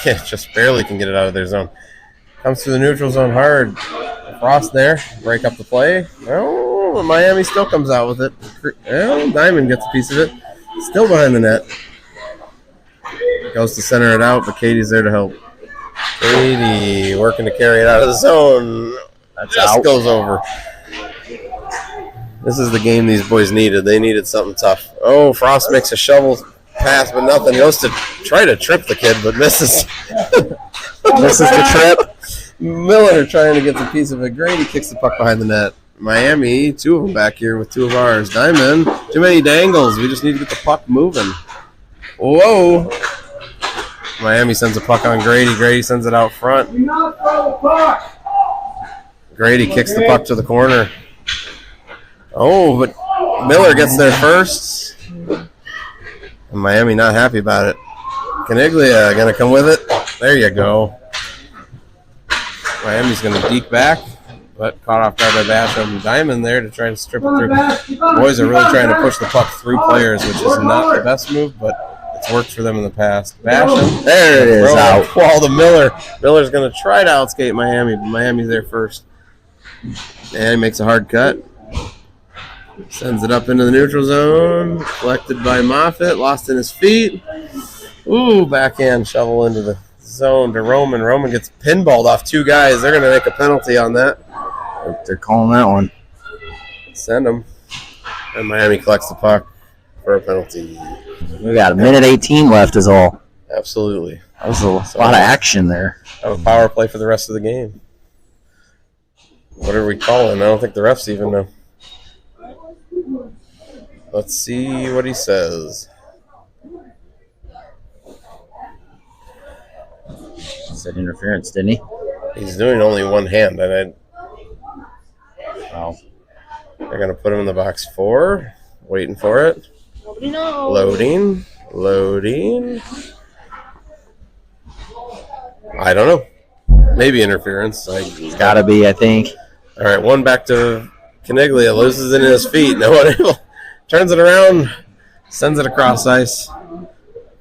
S1: Yeah, just barely can get it out of their zone. Comes to the neutral zone hard. Frost there. Break up the play. Oh, Miami still comes out with it. Oh, Diamond gets a piece of it. Still behind the net. Goes to center it out, but Katie's there to help. Katie working to carry it out of the zone. That just goes over. This is the game these boys needed. They needed something tough. Oh, Frost makes a shovel pass, but nothing. He goes to try to trip the kid, but misses. Misses the trip. Miller trying to get the piece of it. Grady kicks the puck behind the net. Miami, 2 of them back here with 2 of ours. Diamond, too many dangles. We just need to get the puck moving. Whoa. Miami sends a puck on Grady. Grady sends it out front. Grady kicks the puck to the corner. Oh, but Miller gets there first. And Miami not happy about it. Caniglia going to come with it. There you go. Miami's going to deke back, but caught off guard by Basham. Diamond there to try to strip it through. Boys are really trying to push the puck through players, which is not the best move, but it's worked for them in the past. Basham.
S2: There it is. Out.
S1: Wall to Miller. Miller's going to try to outskate Miami, but Miami's there first. And he makes a hard cut. Sends it up into the neutral zone. Collected by Moffitt. Lost in his feet. Ooh, backhand shovel into the zone to Roman. Roman gets pinballed off 2 guys. They're going to make a penalty on that.
S2: They're calling that one.
S1: Send them. And Miami collects the puck for a penalty.
S2: We got a minute 18 left is all.
S1: Absolutely.
S2: That was a lot of action there.
S1: Have a power play for the rest of the game. What are we calling? I don't think the refs even know. Let's see what he says.
S2: He said interference, didn't he?
S1: He's doing only one hand, and
S2: Wow.
S1: they're going to put him in the box 4. Waiting for it.
S4: Nobody knows.
S1: Loading. I don't know. Maybe interference.
S2: It's got to be, I think.
S1: All right, one back to Caniglia. Loses it in his feet. No one able. Turns it around. Sends it across ice.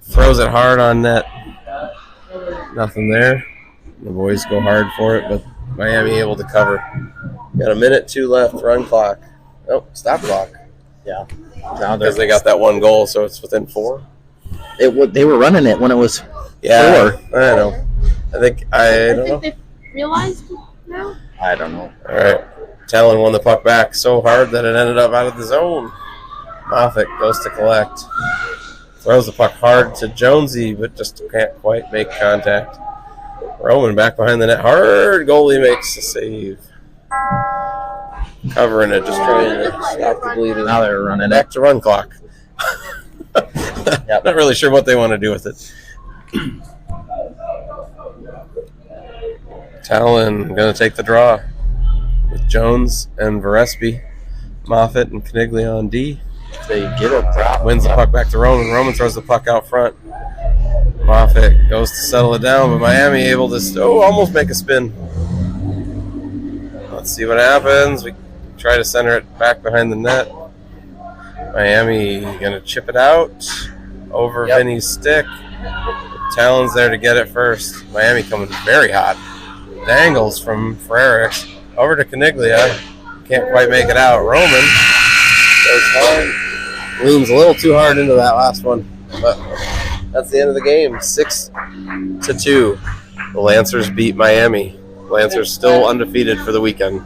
S1: Throws it hard on net. Nothing there. The boys go hard for it, but Miami able to cover. Got a minute 2 left. Run clock. Oh, stop clock.
S2: Yeah.
S1: Because they got that 1 goal, so it's within 4.
S2: They were running it when it was 4.
S1: I know. I don't know.
S4: They realized now?
S2: I don't know.
S1: All right. Talon won the puck back so hard that it ended up out of the zone. Moffitt goes to collect. Throws the puck hard to Jonesy, but just can't quite make contact. Roman back behind the net. Hard. Goalie makes a save. Covering it, just trying to stop the bleeding.
S2: Now they're running
S1: Back
S2: it.
S1: to run clock. Not really sure what they want to do with it. Talon going to take the draw with Jones and Verespi. Moffitt and Caniglia on D.
S2: They get a drop.
S1: Wins the puck back to Roman. Roman throws the puck out front. Moffitt goes to settle it down, but Miami able to almost make a spin. Let's see what happens. We try to center it back behind the net. Miami going to chip it out over Vinny's stick. Talon's there to get it first. Miami coming very hot. Dangles from Frerichs over to Caniglia. Can't quite make it out. Roman goes hard. Leans a little too hard into that last one. But that's the end of the game. 6-2. The Lancers beat Miami. Lancers still undefeated for the weekend.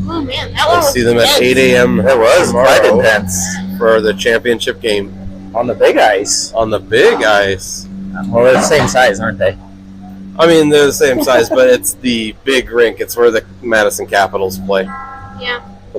S4: Oh man, that one
S1: We'll
S4: was
S1: see them at
S4: intense.
S1: 8 a.m.
S2: It was quite
S1: tomorrow
S2: intense.
S1: for the championship game
S2: On the big ice.
S1: on the big ice.
S2: Well, they're the same size, aren't they?
S1: I mean, they're the same size, but it's the big rink. It's where the Madison Capitals play.
S4: Yeah.